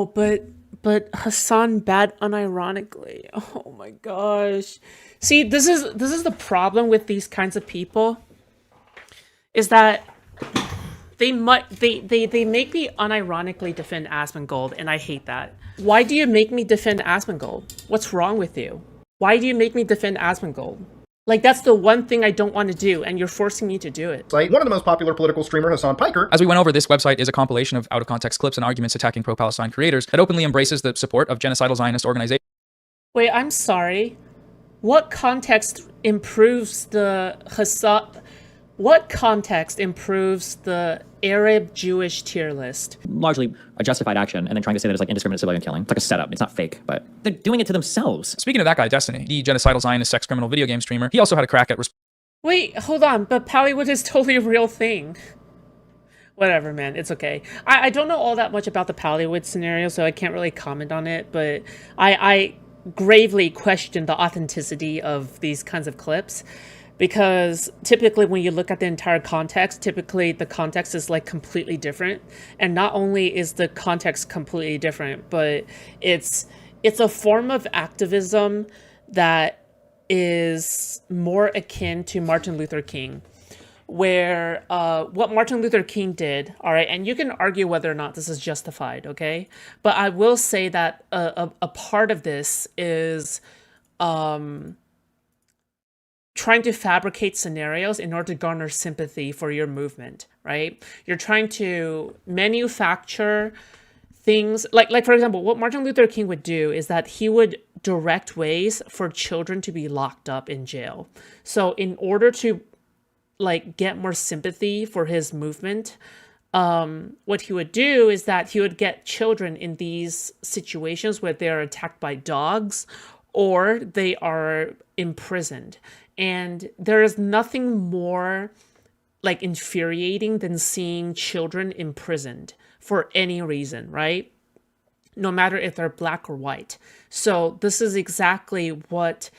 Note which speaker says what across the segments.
Speaker 1: Oh, but Hassan bad unironically. Oh my gosh. See, this is the problem with these kinds of people is that they make me unironically defend Asmongold, and I hate that. Why do you make me defend Asmongold? What's wrong with you? Why do you make me defend Asmongold? Like, that's the one thing I don't want to do, and you're forcing me to do it.
Speaker 2: One of the most popular political streamer, Hassan Piker.
Speaker 3: As we went over, this website is a compilation of out-of-context clips and arguments attacking pro-Palestine creators that openly embraces the support of genocidal Zionist organizations.
Speaker 1: Wait, I'm sorry. What context improves the Hassan... What context improves the Arab Jewish tier list?
Speaker 4: Largely a justified action, and then trying to say that it's like indiscriminate civilian killing. It's like a setup. It's not fake, but they're doing it to themselves.
Speaker 3: Speaking of that guy, Destiny, the genocidal Zionist sex criminal video game streamer, he also had a crack at...
Speaker 1: Wait, hold on, but Pallywood is totally a real thing. Whatever, man, it's okay. I don't know all that much about the Pallywood scenario, so I can't really comment on it, but I gravely question the authenticity of these kinds of clips. Because typically when you look at the entire context, typically the context is like completely different. And not only is the context completely different, but it's a form of activism that is more akin to Martin Luther King, where what Martin Luther King did, all right, and you can argue whether or not this is justified, okay? But I will say that a part of this is trying to fabricate scenarios in order to garner sympathy for your movement, right? You're trying to manufacture things like for example, what Martin Luther King would do is that he would direct ways for children to be locked up in jail. So in order to like get more sympathy for his movement, what he would do is that he would get children in these situations where they are attacked by dogs or they are imprisoned. And there is nothing more like infuriating than seeing children imprisoned for any reason, right? No matter if they're black or white. So this is exactly what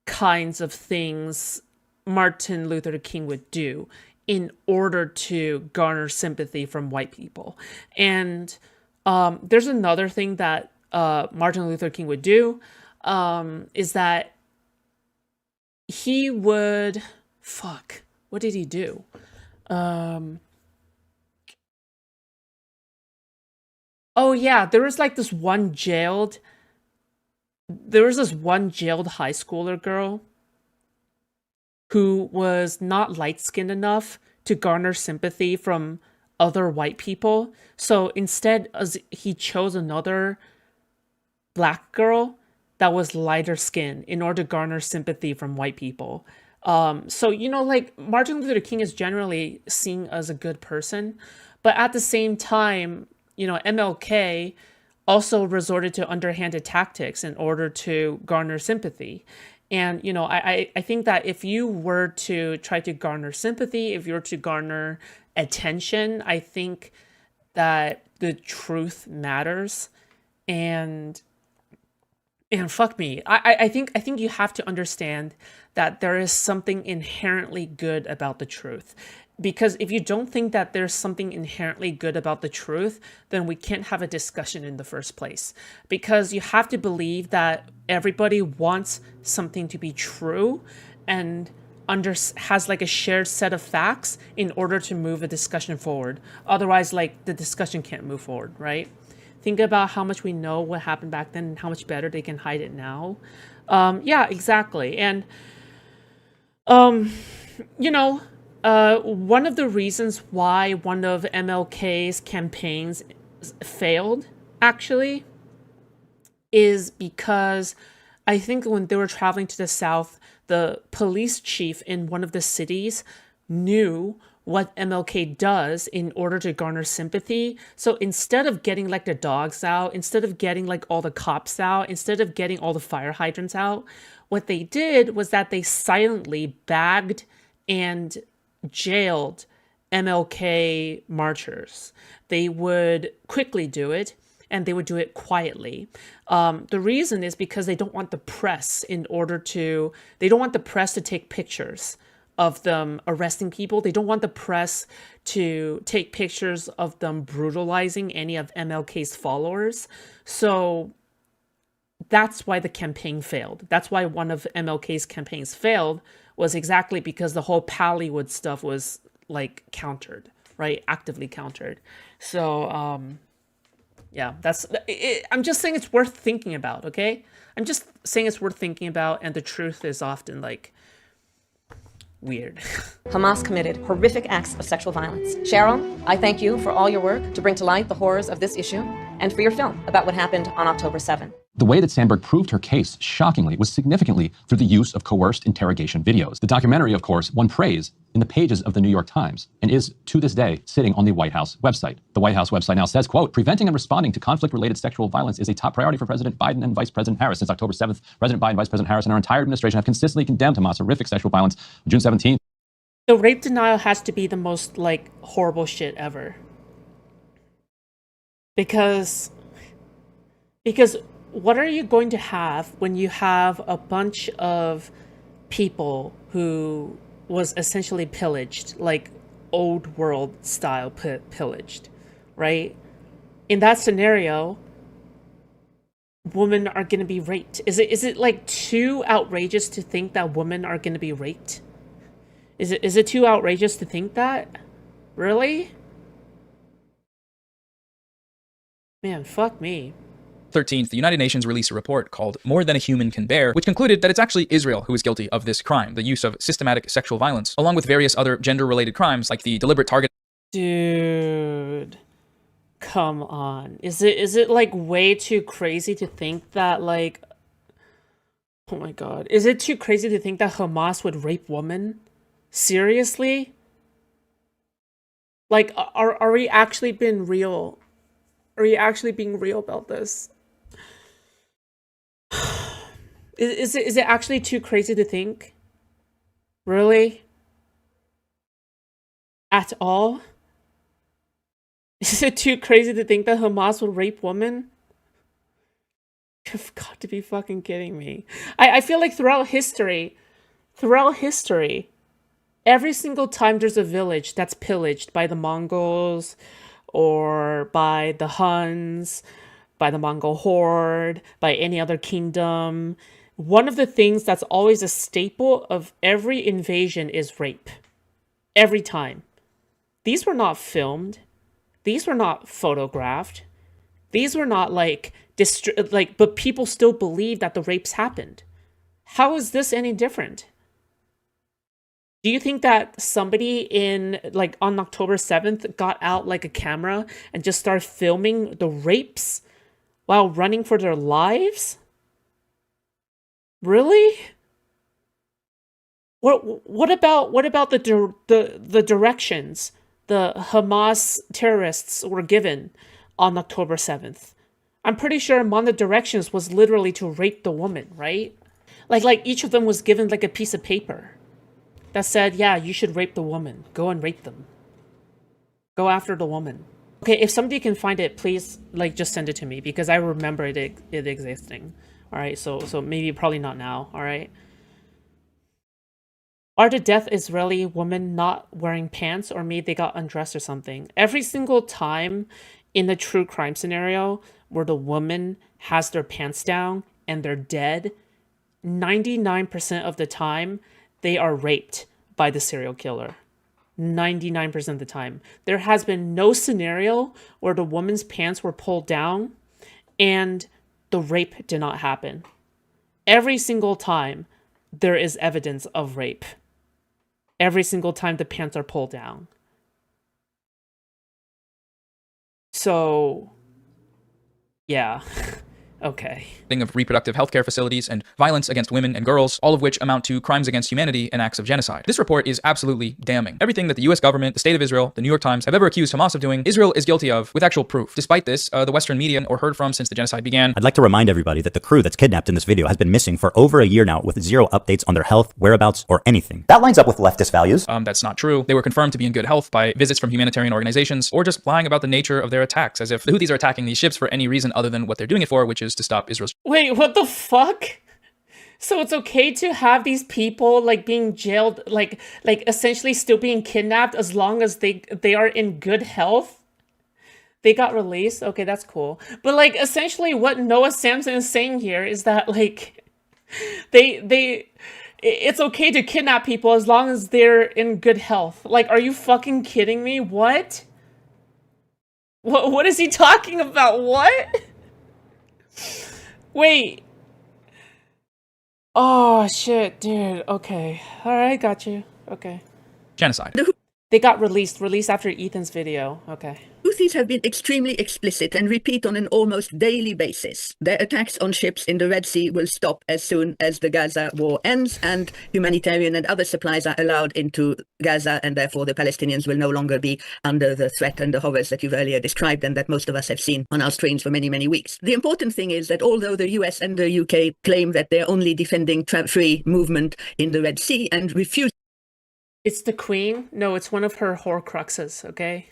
Speaker 1: kinds of things Martin Luther King would do in order to garner sympathy from white people. And there's another thing that Martin Luther King would do, is that he would... Fuck. What did he do? Oh yeah, there was this one jailed high schooler girl who was not light-skinned enough to garner sympathy from other white people. So instead, he chose another black girl that was lighter skinned in order to garner sympathy from white people. So, like Martin Luther King is generally seen as a good person, but at the same time, MLK also resorted to underhanded tactics in order to garner sympathy. And, I think that if you were to try to garner sympathy, if you were to garner attention, I think that the truth matters. And fuck me, I think you have to understand that there is something inherently good about the truth. Because if you don't think that there's something inherently good about the truth, then we can't have a discussion in the first place. Because you have to believe that everybody wants something to be true and has a shared set of facts in order to move a discussion forward. Otherwise, the discussion can't move forward, right? Think about how much we know what happened back then and how much better they can hide it now. Yeah, exactly. And, one of the reasons why one of MLK's campaigns failed, actually, is because I think when they were traveling to the South, the police chief in one of the cities knew what MLK does in order to garner sympathy. So instead of getting the dogs out, instead of getting all the cops out, instead of getting all the fire hydrants out, what they did was that they silently bagged and jailed MLK marchers. They would quickly do it, and they would do it quietly. The reason is because they don't want the press to take pictures of them arresting people. They don't want the press to take pictures of them brutalizing any of MLK's followers. So that's why the campaign failed. That's why one of MLK's campaigns failed, was exactly because the whole Pallywood stuff was like countered, right? Actively countered. So, yeah, that's it. I'm just saying it's worth thinking about, okay? I'm just saying it's worth thinking about, and the truth is often like weird.
Speaker 5: Hamas committed horrific acts of sexual violence. Cheryl, I thank you for all your work to bring to light the horrors of this issue and for your film about what happened on October 7th.
Speaker 6: The way that Sandberg proved her case, shockingly, was significantly through the use of coerced interrogation videos. The documentary, of course, won praise in the pages of the New York Times and is, to this day, sitting on the White House website. The White House website now says, quote, preventing and responding to conflict-related sexual violence is a top priority for President Biden and Vice President Harris. Since October 7th, President Biden, Vice President Harris, and our entire administration have consistently condemned Hamas' horrific sexual violence. On June 17th,
Speaker 1: The rape denial has to be the most, like, horrible shit ever. Because what are you going to have when you have a bunch of people who was essentially pillaged, like old world style pillaged, right? In that scenario, women are going to be raped. Is it like too outrageous to think that women are going to be raped? Is it too outrageous to think that? Really? Man, fuck me.
Speaker 3: 13th, the United Nations released a report called More Than a Human Can Bear, which concluded that it's actually Israel who is guilty of this crime, the use of systematic sexual violence, along with various other gender-related crimes like the deliberate target.
Speaker 1: Dude, come on. Is it like way too crazy to think that, like, oh my god, is it too crazy to think that Hamas would rape women? Seriously? Like, are we actually being real? Are you actually being real about this? Is it actually too crazy to think? Really? At all? Is it too crazy to think that Hamas would rape women? You've got to be fucking kidding me. I feel like throughout history, every single time there's a village that's pillaged by the Mongols or by the Huns, by the Mongol horde, by any other kingdom, one of the things that's always a staple of every invasion is rape. Every time. These were not filmed. These were not photographed. These were not but people still believe that the rapes happened. How is this any different? Do you think that somebody on October 7th got out like a camera and just started filming the rapes while running for their lives? Really? What about the directions the Hamas terrorists were given on October 7th? I'm pretty sure among the directions was literally to rape the woman, right? Like each of them was given like a piece of paper that said, yeah, you should rape the woman. Go and rape them. Go after the woman. Okay, if somebody can find it, please, just send it to me, because I remember it existing. All right, so maybe probably not now, all right? Are the deaf Israeli women not wearing pants, or maybe they got undressed or something? Every single time in the true crime scenario where the woman has their pants down and they're dead, 99% of the time, they are raped by the serial killer. 99% of the time. There has been no scenario where the woman's pants were pulled down and the rape did not happen. Every single time, there is evidence of rape. Every single time the pants are pulled down. So, yeah. Okay.
Speaker 3: Of reproductive healthcare facilities and violence against women and girls, all of which amount to crimes against humanity and acts of genocide. This report is absolutely damning. Everything that the US government, the state of Israel, the New York Times have ever accused Hamas of doing, Israel is guilty of, with actual proof. Despite this, the Western media, or heard from since the genocide began.
Speaker 7: I'd like to remind everybody that the crew that's kidnapped in this video has been missing for over a year now, with zero updates on their health, whereabouts, or anything.
Speaker 2: That lines up with leftist values.
Speaker 3: That's not true. They were confirmed to be in good health by visits from humanitarian organizations, or just lying about the nature of their attacks, as if the Houthis are attacking these ships for any reason other than what they're doing it for, which is to stop Israel's.
Speaker 1: Wait, what the fuck? So it's okay to have these people like being jailed, like essentially still being kidnapped as long as they are in good health. They got released. Okay, that's cool. But like essentially what Noah Samsen is saying here is that like it's okay to kidnap people as long as they're in good health. Like, are you fucking kidding me? What? What is he talking about? What? Wait. Oh shit, dude. Okay. All right, got you. Okay.
Speaker 3: genocide.
Speaker 1: They got released after Ethan's video. Okay.
Speaker 8: Houthis have been extremely explicit and repeat on an almost daily basis. Their attacks on ships in the Red Sea will stop as soon as the Gaza war ends and humanitarian and other supplies are allowed into Gaza, and therefore the Palestinians will no longer be under the threat and the horrors that you've earlier described and that most of us have seen on our screens for many, many weeks. The important thing is that although the US and the UK claim that they're only defending free movement in the Red Sea and refuse...
Speaker 1: It's the queen? No, it's one of her Horcruxes, okay?